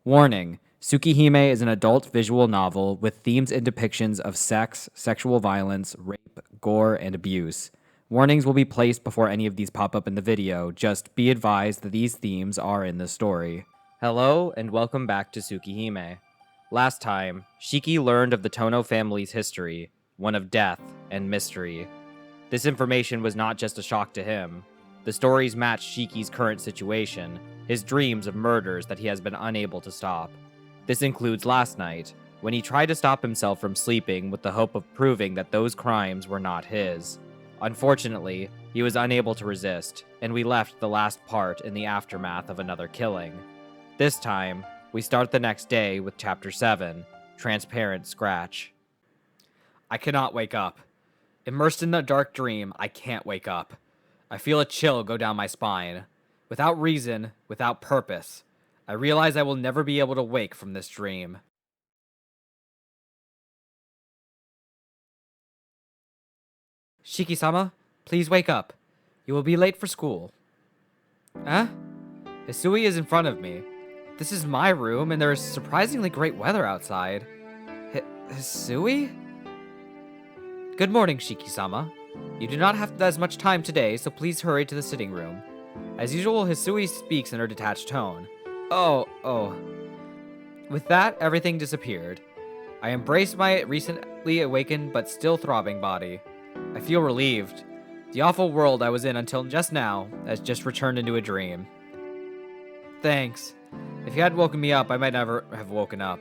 Warning: Tsukihime is an adult visual novel with themes and depictions of sex, sexual violence, rape, gore, and abuse. Warnings will be placed before any of these pop up in the video, just be advised that these themes are in the story. Hello, and welcome back to Tsukihime. Last time, Shiki learned of the Tono family's history, one of death and mystery. This information was not just a shock to him. The stories matched Shiki's current situation, his dreams of murders that he has been unable to stop. This includes last night, when he tried to stop himself from sleeping with the hope of proving that those crimes were not his. Unfortunately, he was unable to resist, and we left the last part in the aftermath of another killing. This time, we start the next day with Chapter 7, Transparent Scratch. I cannot wake up. Immersed in a dark dream, I can't wake up. I feel a chill go down my spine. Without reason, without purpose, I realize I will never be able to wake from this dream. Shiki-sama, please wake up. You will be late for school. Huh? Hisui is in front of me. This is my room, and there is surprisingly great weather outside. Hisui? Good morning, Shiki-sama. You do not have as much time today, so please hurry to the sitting room. As usual, Hisui speaks in her detached tone. Oh. With that, everything disappeared. I embraced my recently awakened but still throbbing body. I feel relieved. The awful world I was in until just now has just returned into a dream. Thanks. If you hadn't woken me up, I might never have woken up.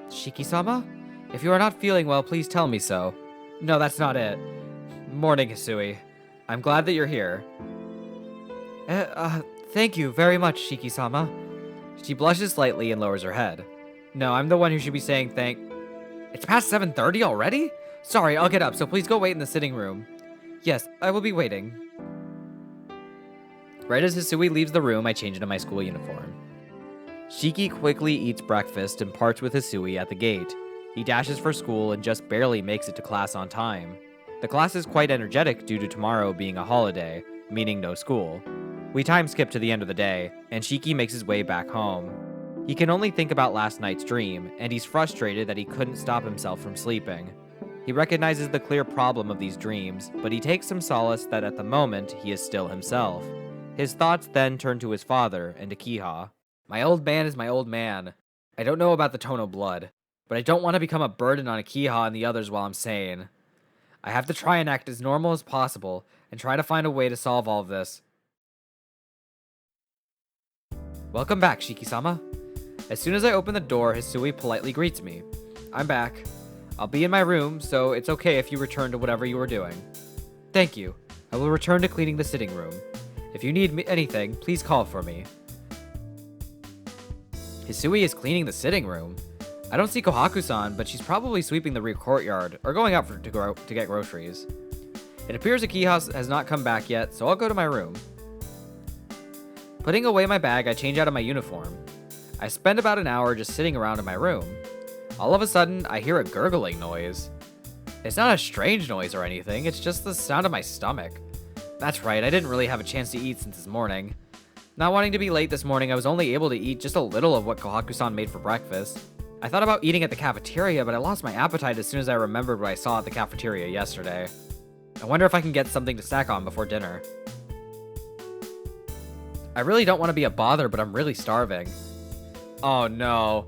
Shiki-sama? If you are not feeling well, please tell me so. No, that's not it. Morning, Hisui. I'm glad that you're here. Thank you very much, Shiki-sama. She blushes slightly and lowers her head. No, I'm the one who should be saying thank... It's past 7:30 already? Sorry, I'll get up, so please go wait in the sitting room. Yes, I will be waiting. Right as Hisui leaves the room, I change into my school uniform. Shiki quickly eats breakfast and parts with Hisui at the gate. He dashes for school and just barely makes it to class on time. The class is quite energetic due to tomorrow being a holiday, meaning no school. We time skip to the end of the day, and Shiki makes his way back home. He can only think about last night's dream, and he's frustrated that he couldn't stop himself from sleeping. He recognizes the clear problem of these dreams, but he takes some solace that at the moment he is still himself. His thoughts then turn to his father and to Kiha. My old man is my old man. I don't know about the Tono blood, but I don't want to become a burden on Kiha and the others while I'm sane. I have to try and act as normal as possible and try to find a way to solve all of this. Welcome back, Shiki-sama. As soon as I open the door, Hisui politely greets me. I'm back. I'll be in my room, so it's okay if you return to whatever you were doing. Thank you. I will return to cleaning the sitting room. If you need anything, please call for me. Hisui is cleaning the sitting room. I don't see Kohaku-san, but she's probably sweeping the rear courtyard or going out to get groceries. It appears Akiha has not come back yet, so I'll go to my room. Putting away my bag, I change out of my uniform. I spend about an hour just sitting around in my room. All of a sudden, I hear a gurgling noise. It's not a strange noise or anything, it's just the sound of my stomach. That's right, I didn't really have a chance to eat since this morning. Not wanting to be late this morning, I was only able to eat just a little of what Kohaku-san made for breakfast. I thought about eating at the cafeteria, but I lost my appetite as soon as I remembered what I saw at the cafeteria yesterday. I wonder if I can get something to snack on before dinner. I really don't want to be a bother, but I'm really starving. Oh no.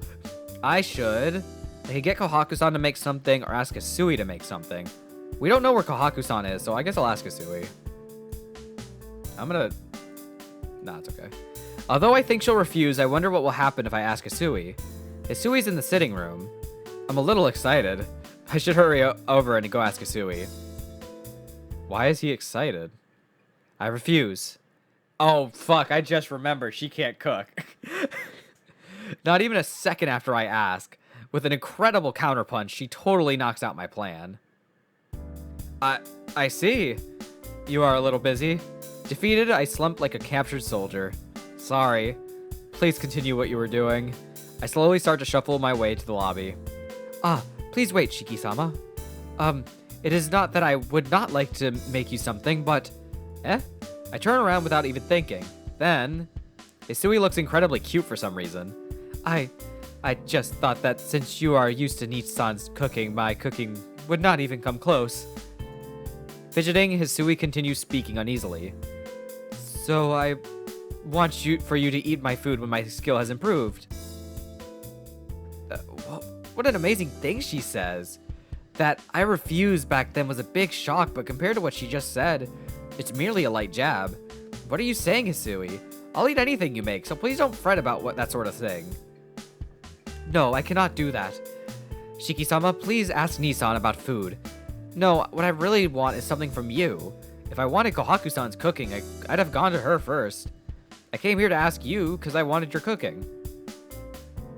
I should get Kohaku-san to make something or ask Hisui to make something. We don't know where Kohaku-san is, so I guess I'll ask Hisui. Nah, it's okay. Although I think she'll refuse, I wonder what will happen if I ask Hisui. Hisui's in the sitting room. I'm a little excited. I should hurry over and go ask Hisui. Why is he excited? I refuse. Oh, fuck, I just remembered she can't cook. Not even a second after I ask, with an incredible counterpunch, she totally knocks out my plan. I see. You are a little busy. Defeated, I slumped like a captured soldier. Sorry. Please continue what you were doing. I slowly start to shuffle my way to the lobby. Please wait, Shiki-sama. It is not that I would not like to make you something, but... I turn around without even thinking. Then, Hisui looks incredibly cute for some reason. I I just thought that since you are used to Nichi-san's cooking, my cooking would not even come close. Fidgeting, Hisui continues speaking uneasily. So I want for you to eat my food when my skill has improved. Uh, what an amazing thing she says. That I refused back then was a big shock, but compared to what she just said, it's merely a light jab. What are you saying, Hisui? I'll eat anything you make, so please don't fret about that sort of thing. No, I cannot do that. Shiki-sama, please ask Nisan about food. No, what I really want is something from you. If I wanted Kohaku-san's cooking, I'd have gone to her first. I came here to ask you because I wanted your cooking.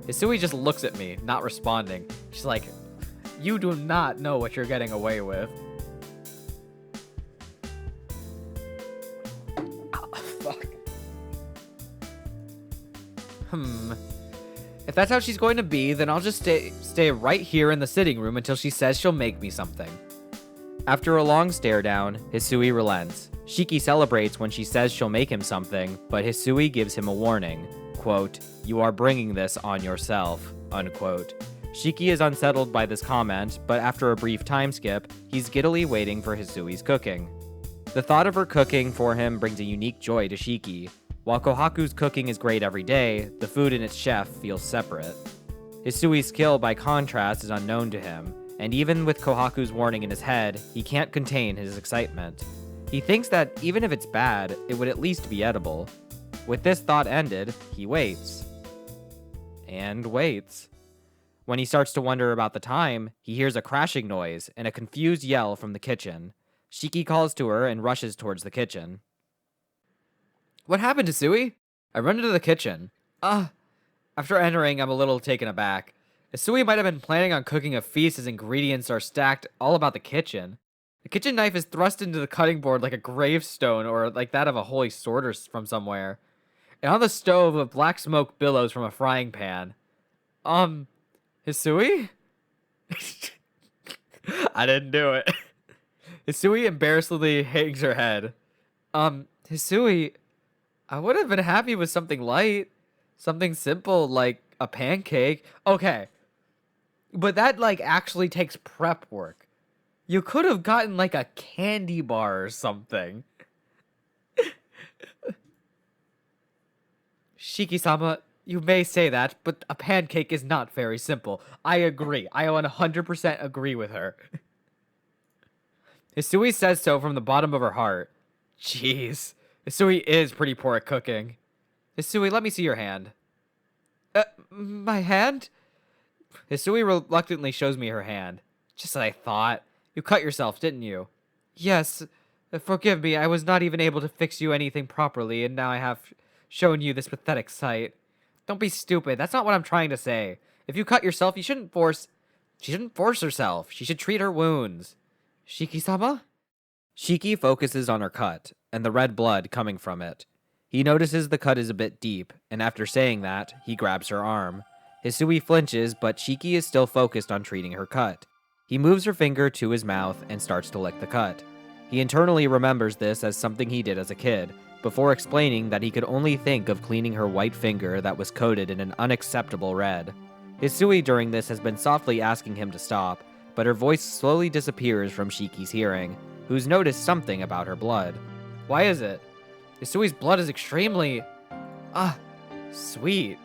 Hisui just looks at me, not responding. She's like, you do not know what you're getting away with. Oh, fuck. If that's how she's going to be, then I'll just stay right here in the sitting room until she says she'll make me something. After a long stare down, Hisui relents. Shiki celebrates when she says she'll make him something, but Hisui gives him a warning. Quote, "You are bringing this on yourself," unquote. Shiki is unsettled by this comment, but after a brief time skip, he's giddily waiting for Hisui's cooking. The thought of her cooking for him brings a unique joy to Shiki. While Kohaku's cooking is great every day, the food and its chef feels separate. Hisui's skill, by contrast, is unknown to him, and even with Kohaku's warning in his head, he can't contain his excitement. He thinks that even if it's bad, it would at least be edible. With this thought ended, he waits. And waits. When he starts to wonder about the time, he hears a crashing noise and a confused yell from the kitchen. Shiki calls to her and rushes towards the kitchen. What happened, Hisui? I run into the kitchen. After entering, I'm a little taken aback. Hisui might have been planning on cooking a feast as ingredients are stacked all about the kitchen. The kitchen knife is thrust into the cutting board like a gravestone or like that of a holy sword from somewhere. And on the stove, a black smoke billows from a frying pan. Hisui? I didn't do it. Hisui embarrassedly hangs her head. Hisui, I would have been happy with something light. Something simple like a pancake. Okay. But that actually takes prep work. You could have gotten a candy bar or something. Shiki-sama, you may say that, but a pancake is not very simple. I agree. I 100% agree with her. Hisui says so from the bottom of her heart. Jeez. Hisui is pretty poor at cooking. Hisui, let me see your hand. My hand? Hisui reluctantly shows me her hand. Just as I thought. You cut yourself, didn't you? Yes. Forgive me, I was not even able to fix you anything properly, and now I have shown you this pathetic sight. Don't be stupid. That's not what I'm trying to say. If you cut yourself, She shouldn't force herself. She should treat her wounds. Shiki-sama? Shiki focuses on her cut, and the red blood coming from it. He notices the cut is a bit deep, and after saying that, he grabs her arm. Hisui flinches, but Shiki is still focused on treating her cut. He moves her finger to his mouth and starts to lick the cut. He internally remembers this as something he did as a kid, before explaining that he could only think of cleaning her white finger that was coated in an unacceptable red. Hisui during this has been softly asking him to stop, but her voice slowly disappears from Shiki's hearing, who's noticed something about her blood. Why is it? Hisui's blood is extremely... sweet.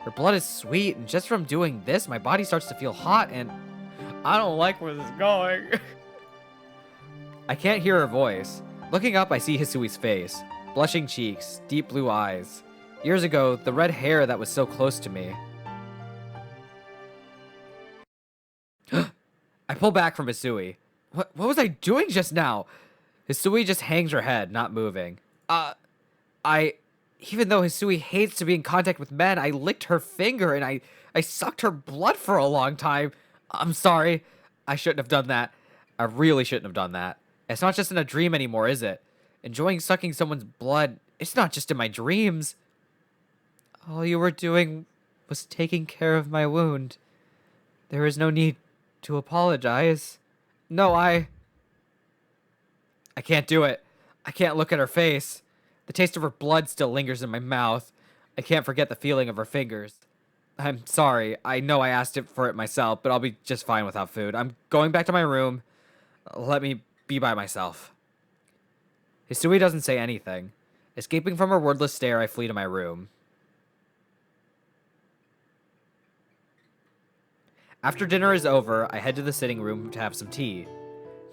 Her blood is sweet, and just from doing this, my body starts to feel hot, and... I don't like where this is going. I can't hear her voice. Looking up, I see Hisui's face. Blushing cheeks, deep blue eyes. Years ago, the red hair that was so close to me. I pull back from Hisui. What was I doing just now? Hisui just hangs her head, not moving. Even though Hisui hates to be in contact with men, I licked her finger and I sucked her blood for a long time. I'm sorry. I shouldn't have done that. I really shouldn't have done that. It's not just in a dream anymore, is it? Enjoying sucking someone's blood, it's not just in my dreams. All you were doing was taking care of my wound. There is no need to apologize. No, I can't do it. I can't look at her face. The taste of her blood still lingers in my mouth. I can't forget the feeling of her fingers. I'm sorry. I know I asked it for it myself, but I'll be just fine without food. I'm going back to my room. Let me be by myself. Hisui doesn't say anything. Escaping from her wordless stare, I flee to my room. After dinner is over, I head to the sitting room to have some tea.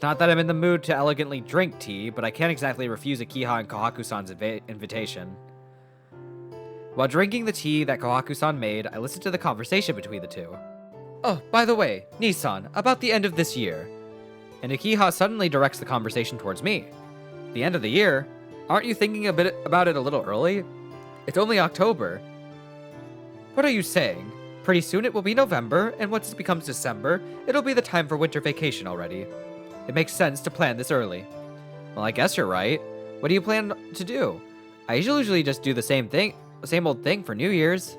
Not that I'm in the mood to elegantly drink tea, but I can't exactly refuse Akiha and Kohaku-san's invitation. While drinking the tea that Kohaku-san made, I listen to the conversation between the two. Oh, by the way, Nissan, about the end of this year. And Akiha suddenly directs the conversation towards me. The end of the year? Aren't you thinking a bit about it a little early? It's only October. What are you saying? Pretty soon it will be November, and once it becomes December, it'll be the time for winter vacation already. It makes sense to plan this early. Well, I guess you're right. What do you plan to do? I usually just do the same old thing for New Year's.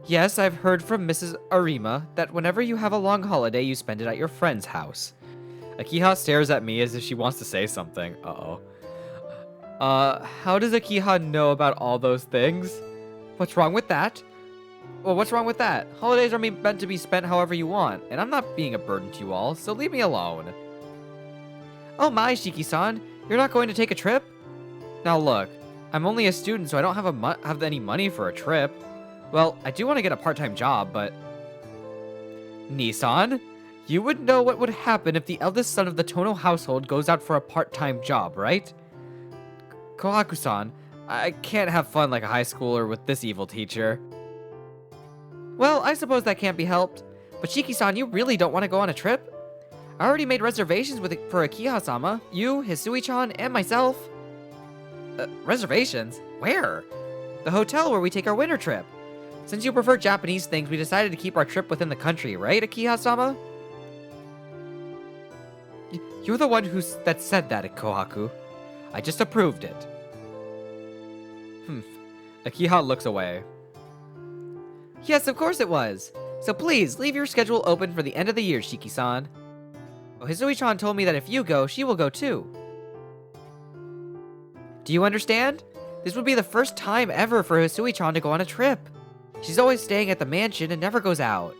Yes, I've heard from Mrs. Arima that whenever you have a long holiday, you spend it at your friend's house. Akiha stares at me as if she wants to say something. Uh-oh. How does Akiha know about all those things? What's wrong with that? Well, what's wrong with that? Holidays are meant to be spent however you want, and I'm not being a burden to you all, so leave me alone. Oh my, Shiki-san, you're not going to take a trip? Now look, I'm only a student, so I don't have any money for a trip. Well, I do want to get a part-time job, but... Nissan, you would know what would happen if the eldest son of the Tono household goes out for a part-time job, right? Kohaku-san, I can't have fun like a high schooler with this evil teacher. Well, I suppose that can't be helped. But Shiki-san, you really don't want to go on a trip? I already made reservations for Akiha-sama, you, Hisui-chan, and myself. Reservations? Where? The hotel where we take our winter trip. Since you prefer Japanese things, we decided to keep our trip within the country, right, Akiha-sama? You're the one that said that, Kohaku. I just approved it. Akiha looks away. Yes, of course it was. So please, leave your schedule open for the end of the year, Shiki-san. Oh, Hisui-chan told me that if you go, she will go too. Do you understand? This would be the first time ever for Hisui-chan to go on a trip. She's always staying at the mansion and never goes out.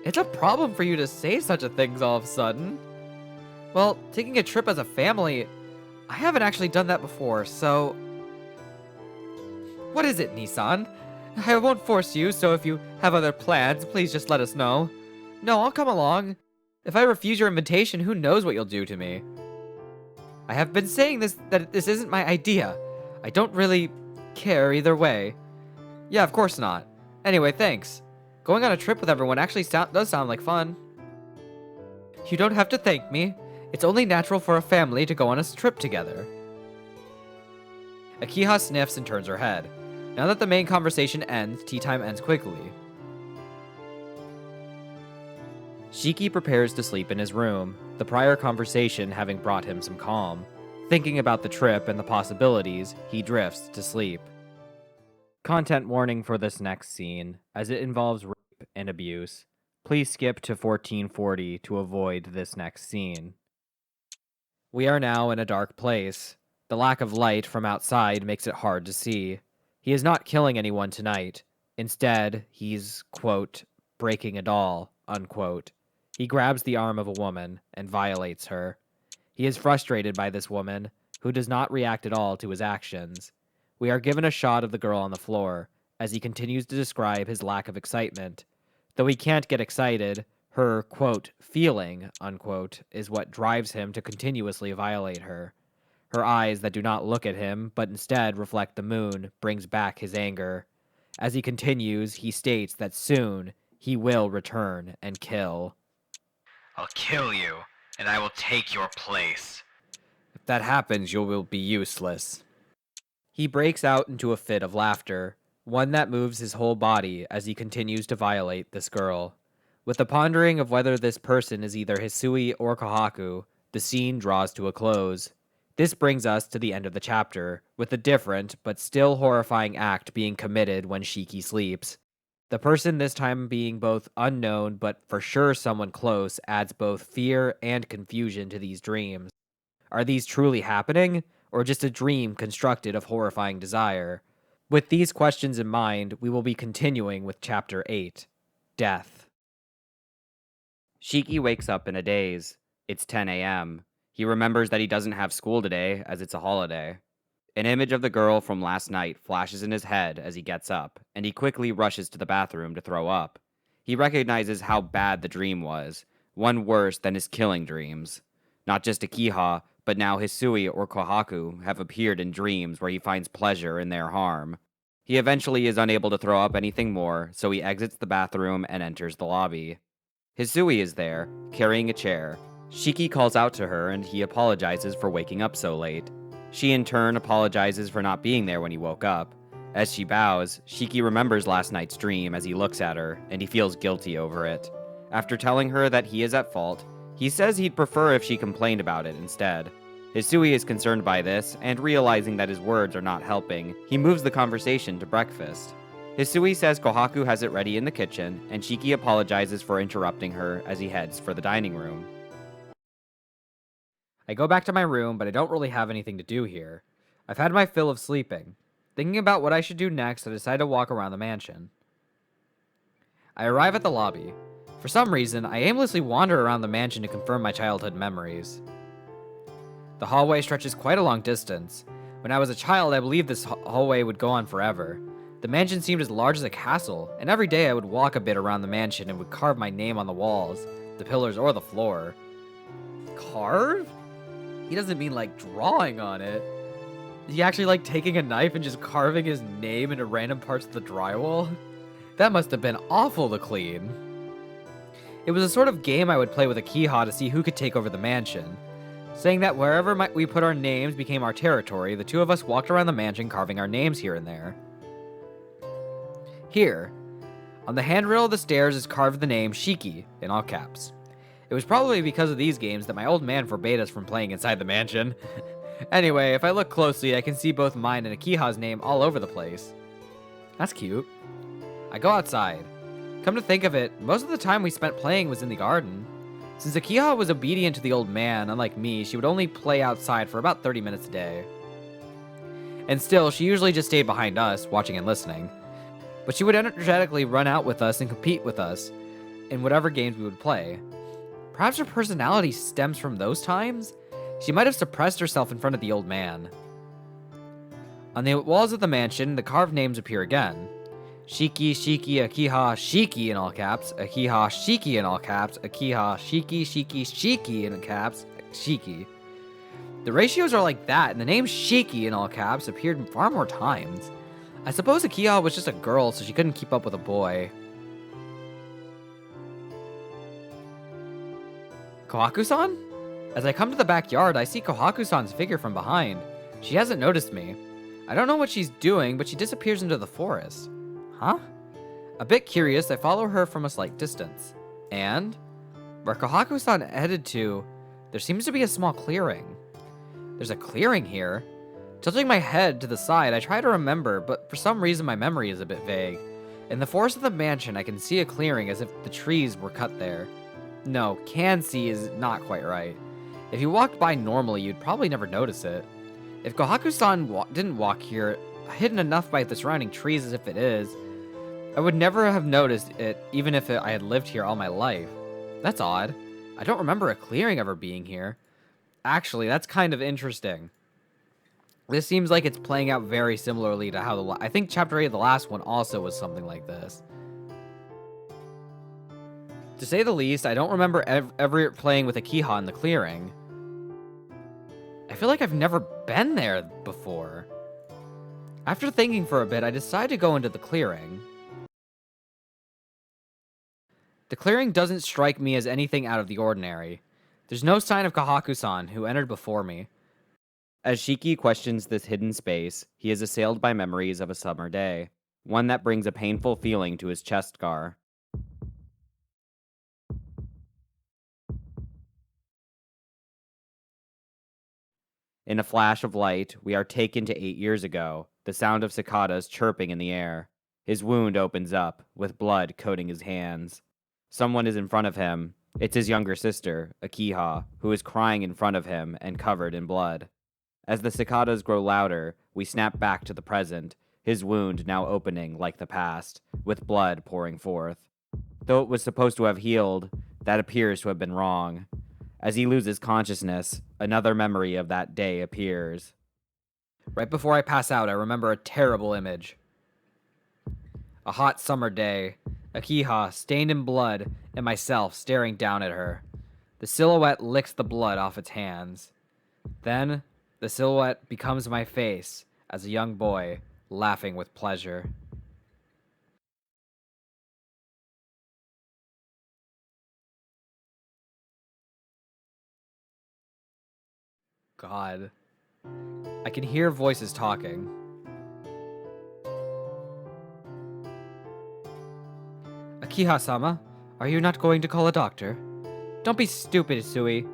It's a problem for you to say such a thing all of a sudden. Well, taking a trip as a family, I haven't actually done that before, so... What is it, Nissan? I won't force you, so if you have other plans, please just let us know. No, I'll come along. If I refuse your invitation, who knows what you'll do to me. I have been saying that this isn't my idea. I don't really care either way. Yeah, of course not. Anyway, thanks. Going on a trip with everyone actually does sound like fun. You don't have to thank me. It's only natural for a family to go on a trip together. Akiha sniffs and turns her head. Now that the main conversation ends, tea time ends quickly. Shiki prepares to sleep in his room, the prior conversation having brought him some calm. Thinking about the trip and the possibilities, he drifts to sleep. Content warning for this next scene, as it involves rape and abuse. Please skip to 1440 to avoid this next scene. We are now in a dark place. The lack of light from outside makes it hard to see. He is not killing anyone tonight. Instead, he's, quote, breaking a doll, unquote. He grabs the arm of a woman and violates her. He is frustrated by this woman, who does not react at all to his actions. We are given a shot of the girl on the floor, as he continues to describe his lack of excitement. Though he can't get excited, her, quote, feeling, unquote, is what drives him to continuously violate her. Her eyes that do not look at him, but instead reflect the moon, brings back his anger. As he continues, he states that soon he will return and kill. I'll kill you, and I will take your place. If that happens, you will be useless. He breaks out into a fit of laughter, one that moves his whole body as he continues to violate this girl. With the pondering of whether this person is either Hisui or Kohaku, the scene draws to a close. This brings us to the end of the chapter, with a different, but still horrifying act being committed when Shiki sleeps. The person this time being both unknown, but for sure someone close, adds both fear and confusion to these dreams. Are these truly happening, or just a dream constructed of horrifying desire? With these questions in mind, we will be continuing with Chapter 8, Death. Shiki wakes up in a daze. It's 10 a.m. He remembers that he doesn't have school today, as it's a holiday. An image of the girl from last night flashes in his head as he gets up, and he quickly rushes to the bathroom to throw up. He recognizes how bad the dream was, one worse than his killing dreams. Not just Akiha, but now Hisui or Kohaku have appeared in dreams where he finds pleasure in their harm. He eventually is unable to throw up anything more, so he exits the bathroom and enters the lobby. Hisui is there, carrying a chair. Shiki calls out to her and he apologizes for waking up so late. She in turn apologizes for not being there when he woke up. As she bows, Shiki remembers last night's dream as he looks at her, and he feels guilty over it. After telling her that he is at fault, he says he'd prefer if she complained about it instead. Hisui is concerned by this, and realizing that his words are not helping, he moves the conversation to breakfast. Hisui says Kohaku has it ready in the kitchen, and Shiki apologizes for interrupting her as he heads for the dining room. I go back to my room, but I don't really have anything to do here. I've had my fill of sleeping. Thinking about what I should do next, I decide to walk around the mansion. I arrive at the lobby. For some reason, I aimlessly wander around the mansion to confirm my childhood memories. The hallway stretches quite a long distance. When I was a child, I believed this hallway would go on forever. The mansion seemed as large as a castle, and every day I would walk a bit around the mansion and would carve my name on the walls, the pillars, or the floor. Carve? He doesn't mean like drawing on it. Is he actually like taking a knife and just carving his name into random parts of the drywall? That must have been awful to clean. It was a sort of game I would play with Akiha to see who could take over the mansion. Saying that wherever we put our names became our territory, the two of us walked around the mansion carving our names here and there. Here, on the handrail of the stairs is carved the name Shiki in all caps. It was probably because of these games that my old man forbade us from playing inside the mansion. Anyway, if I look closely, I can see both mine and Akiha's name all over the place. That's cute. I go outside. Come to think of it, most of the time we spent playing was in the garden. Since Akiha was obedient to the old man, unlike me, she would only play outside for about 30 minutes a day. And still, she usually just stayed behind us, watching and listening. But she would energetically run out with us and compete with us in whatever games we would play. Perhaps her personality stems from those times? She might have suppressed herself in front of the old man. On the walls of the mansion, the carved names appear again. Shiki, Shiki, Akiha, Shiki in all caps, Akiha, Shiki in all caps, Akiha, Shiki, Shiki, Shiki in caps, Shiki. The ratios are like that, and the name Shiki in all caps appeared far more times. I suppose Akiha was just a girl, so she couldn't keep up with a boy. Kohaku-san? As I come to the backyard, I see Kohaku-san's figure from behind. She hasn't noticed me. I don't know what she's doing, but she disappears into the forest. Huh? A bit curious, I follow her from a slight distance. And where Kohaku-san headed to, there seems to be a small clearing. There's a clearing here? Tilting my head to the side, I try to remember, but for some reason my memory is a bit vague. In the forest of the mansion, I can see a clearing as if the trees were cut there. No, can see is not quite right. If you walked by normally, you'd probably never notice it. If Kohaku-san didn't walk here, hidden enough by the surrounding trees as if it is, I would never have noticed it even if I had lived here all my life. That's odd. I don't remember a clearing ever being here. Actually, that's kind of interesting. This seems like it's playing out very similarly to how I think Chapter 8 of the last one also was something like this. To say the least, I don't remember ever playing with Akiha in the clearing. I feel like I've never been there before. After thinking for a bit, I decide to go into the clearing. The clearing doesn't strike me as anything out of the ordinary. There's no sign of Kohaku-san, who entered before me. As Shiki questions this hidden space, he is assailed by memories of a summer day, one that brings a painful feeling to his chest scar. In a flash of light, we are taken to 8 years ago, the sound of cicadas chirping in the air. His wound opens up, with blood coating his hands. Someone is in front of him. It's his younger sister, Akiha, who is crying in front of him and covered in blood. As the cicadas grow louder, we snap back to the present. his wound now opening like the past, with blood pouring forth. Though it was supposed to have healed, that appears to have been wrong. As he loses consciousness, another memory of that day appears. Right before I pass out, I remember a terrible image. A hot summer day, Akiha stained in blood, and myself staring down at her. The silhouette licks the blood off its hands. Then, the silhouette becomes my face as a young boy, laughing with pleasure. God. I can hear voices talking. Akiha-sama, are you not going to call a doctor? Don't be stupid, Isui.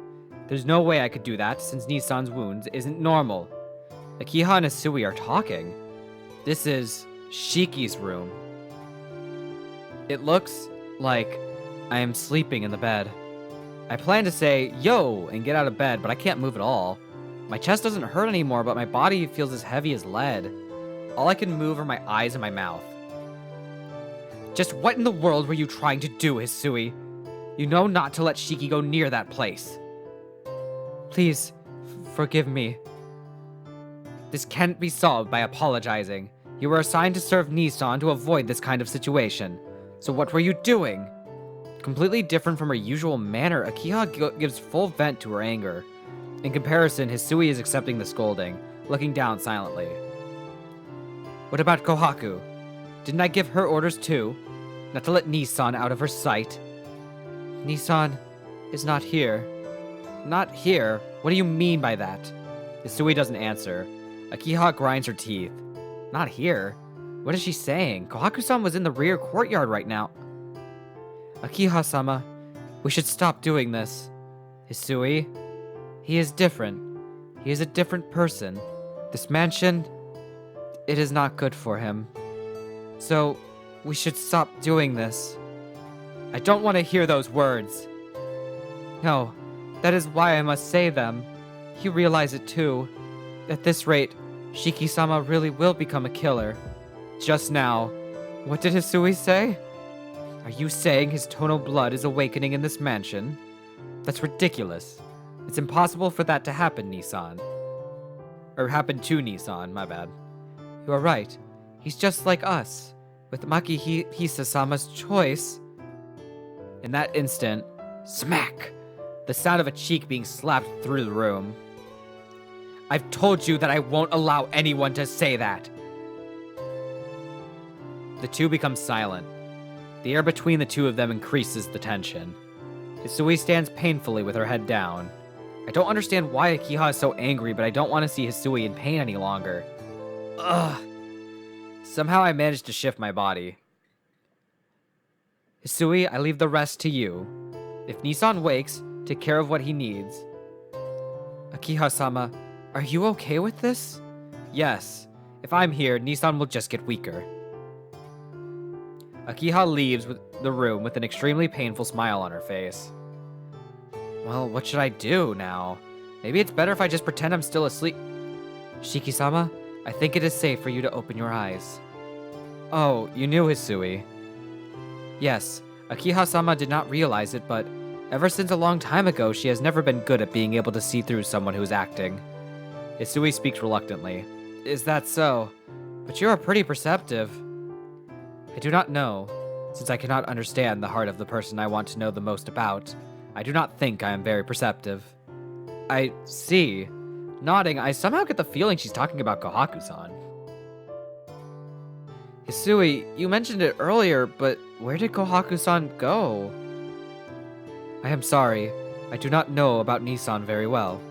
There's no way I could do that, since Nissan's wounds isn't normal. Akiha and Isui are talking. This is Shiki's room. It looks like I am sleeping in the bed. I plan to say, yo, and get out of bed, but I can't move at all. My chest doesn't hurt anymore, but my body feels as heavy as lead. All I can move are my eyes and my mouth. Just what in the world were you trying to do, Hisui? You know not to let Shiki go near that place. Please, forgive me. This can't be solved by apologizing. You were assigned to serve Nissan to avoid this kind of situation. So what were you doing? Completely different from her usual manner, Akiha gives full vent to her anger. In comparison, Hisui is accepting the scolding, looking down silently. What about Kohaku? Didn't I give her orders too? Not to let Nissan out of her sight? Nissan is not here. Not here? What do you mean by that? Hisui doesn't answer. Akiha grinds her teeth. Not here? What is she saying? Kohaku-san was in the rear courtyard right now. Akiha-sama, we should stop doing this. Hisui, he is different. He is a different person. This mansion, it is not good for him. So, we should stop doing this. I don't want to hear those words. No, that is why I must say them. You realize it too. At this rate, Shiki-sama really will become a killer. Just now, what did Hisui say? Are you saying his tonal blood is awakening in this mansion? That's ridiculous. It's impossible for that to happen, Nissan. Or happen to Nissan, my bad. You are right. He's just like us. With Maki Hisa-sama's choice. In that instant, smack! The sound of a cheek being slapped through the room. I've told you that I won't allow anyone to say that. The two become silent. The air between the two of them increases the tension. Hisui stands painfully with her head down. I don't understand why Akiha is so angry, but I don't want to see Hisui in pain any longer. Ugh. Somehow I managed to shift my body. Hisui, I leave the rest to you. If Nissan wakes, take care of what he needs. Akiha-sama, are you okay with this? Yes. If I'm here, Nissan will just get weaker. Akiha leaves the room with an extremely painful smile on her face. Well, what should I do now? Maybe it's better if I just pretend I'm still asleep. Shiki-sama, I think it is safe for you to open your eyes. Oh, you knew Hisui. Yes, Akiha-sama did not realize it, but ever since a long time ago, she has never been good at being able to see through someone who is acting. Hisui speaks reluctantly. Is that so? But you are pretty perceptive. I do not know. Since I cannot understand the heart of the person I want to know the most about, I do not think I am very perceptive. I see. Nodding, I somehow get the feeling she's talking about Kohaku-san. Hisui, you mentioned it earlier, but where did Kohaku-san go? I am sorry. I do not know about Nissan very well.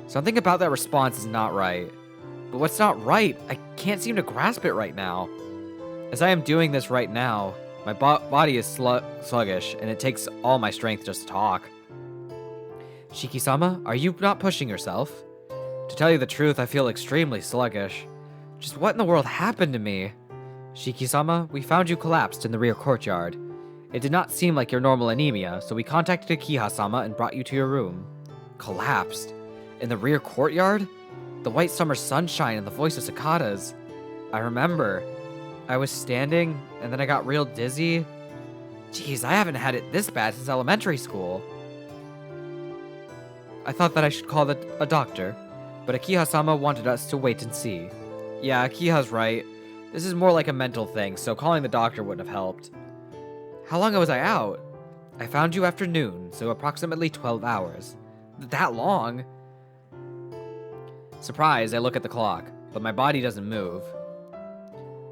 Something about that response is not right. But what's not right? I can't seem to grasp it right now. As I am doing this right now, my body is sluggish, and it takes all my strength just to talk. Shiki-sama, are you not pushing yourself? To tell you the truth, I feel extremely sluggish. Just what in the world happened to me? Shiki-sama, we found you collapsed in the rear courtyard. It did not seem like your normal anemia, so we contacted Akiha-sama and brought you to your room. Collapsed? In the rear courtyard? The white summer sunshine and the voice of cicadas. I remember. I was standing, and then I got real dizzy. Jeez, I haven't had it this bad since elementary school. I thought that I should call a doctor, but Akiha-sama wanted us to wait and see. Yeah, Akiha's right. This is more like a mental thing, so calling the doctor wouldn't have helped. How long was I out? I found you after noon, so approximately 12 hours. That long? Surprised, I look at the clock, but my body doesn't move.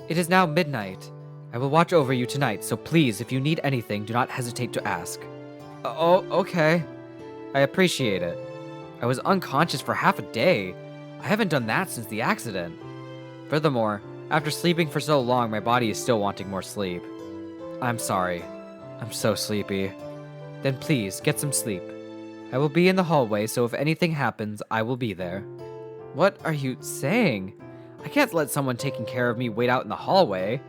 It is now midnight. I will watch over you tonight, so please, if you need anything, do not hesitate to ask. Oh, okay. I appreciate it. I was unconscious for half a day. I haven't done that since the accident. Furthermore, after sleeping for so long, my body is still wanting more sleep. I'm sorry. I'm so sleepy. Then please, get some sleep. I will be in the hallway, so if anything happens, I will be there. What are you saying? I can't let someone taking care of me wait out in the hallway.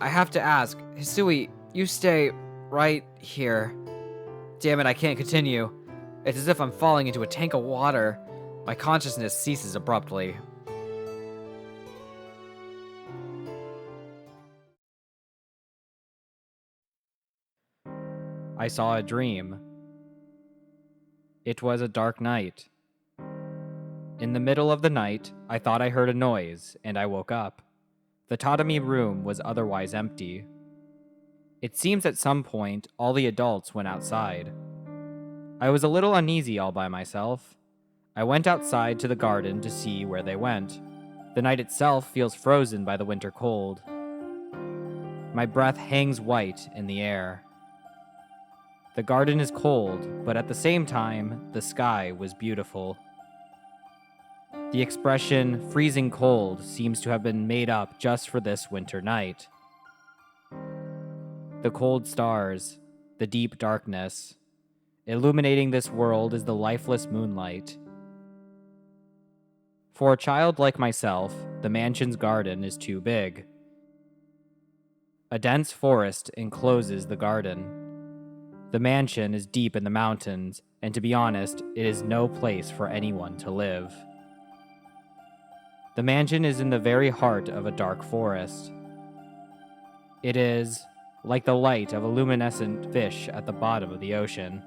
I have to ask, Hisui, you stay right here. Damn it, I can't continue. It's as if I'm falling into a tank of water. My consciousness ceases abruptly. I saw a dream. It was a dark night. In the middle of the night, I thought I heard a noise, and I woke up. The tatami room was otherwise empty. It seems at some point all the adults went outside. I was a little uneasy all by myself. I went outside to the garden to see where they went. The night itself feels frozen by the winter cold. My breath hangs white in the air. The garden is cold, but at the same time, the sky was beautiful. The expression freezing cold seems to have been made up just for this winter night. The cold stars, the deep darkness. Illuminating this world is the lifeless moonlight. For a child like myself, the mansion's garden is too big. A dense forest encloses the garden. The mansion is deep in the mountains, and to be honest, it is no place for anyone to live. The mansion is in the very heart of a dark forest. It is like the light of a luminescent fish at the bottom of the ocean.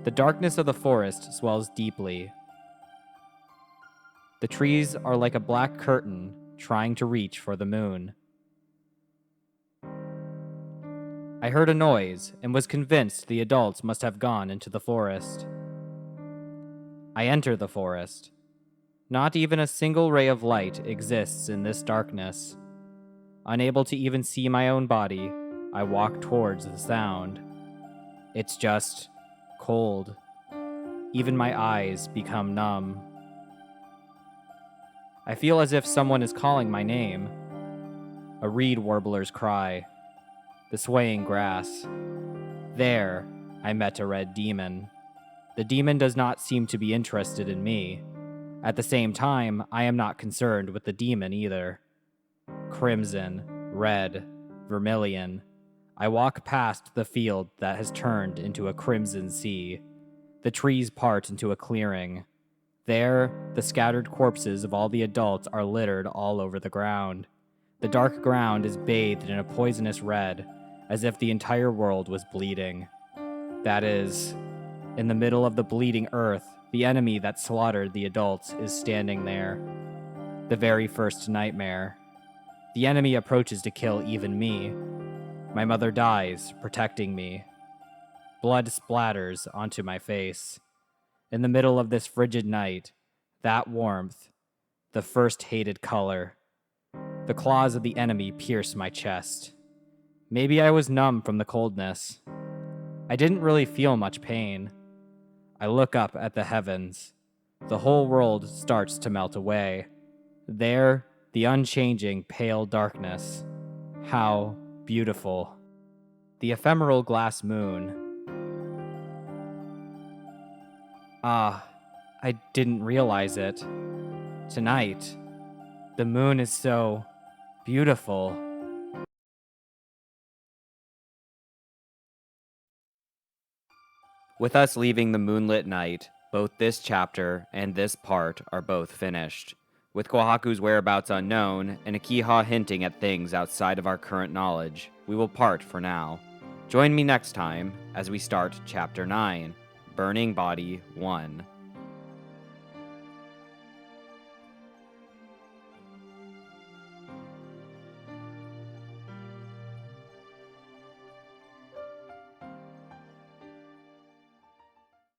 The darkness of the forest swells deeply. The trees are like a black curtain trying to reach for the moon. I heard a noise and was convinced the adults must have gone into the forest. I enter the forest. Not even a single ray of light exists in this darkness. Unable to even see my own body, I walk towards the sound. It's just cold. Even my eyes become numb. I feel as if someone is calling my name. A reed warbler's cry. The swaying grass. There, I met a red demon. The demon does not seem to be interested in me. At the same time, I am not concerned with the demon either. Crimson, red, vermilion. I walk past the field that has turned into a crimson sea. The trees part into a clearing. There, the scattered corpses of all the adults are littered all over the ground. The dark ground is bathed in a poisonous red, as if the entire world was bleeding. That is, in the middle of the bleeding earth, the enemy that slaughtered the adults is standing there. The very first nightmare. The enemy approaches to kill even me. My mother dies, protecting me. Blood splatters onto my face. In the middle of this frigid night, that warmth, the first hated color. The claws of the enemy pierce my chest. Maybe I was numb from the coldness. I didn't really feel much pain. I look up at the heavens. The whole world starts to melt away. There, the unchanging pale darkness. How beautiful. The ephemeral glass moon. Ah, I didn't realize it. Tonight, the moon is so beautiful. With us leaving the moonlit night, Both this chapter and this part are both finished. With Kohaku's whereabouts unknown, and Akiha hinting at things outside of our current knowledge, we will part for now. Join me next time as we start Chapter 9, Burning Body 1.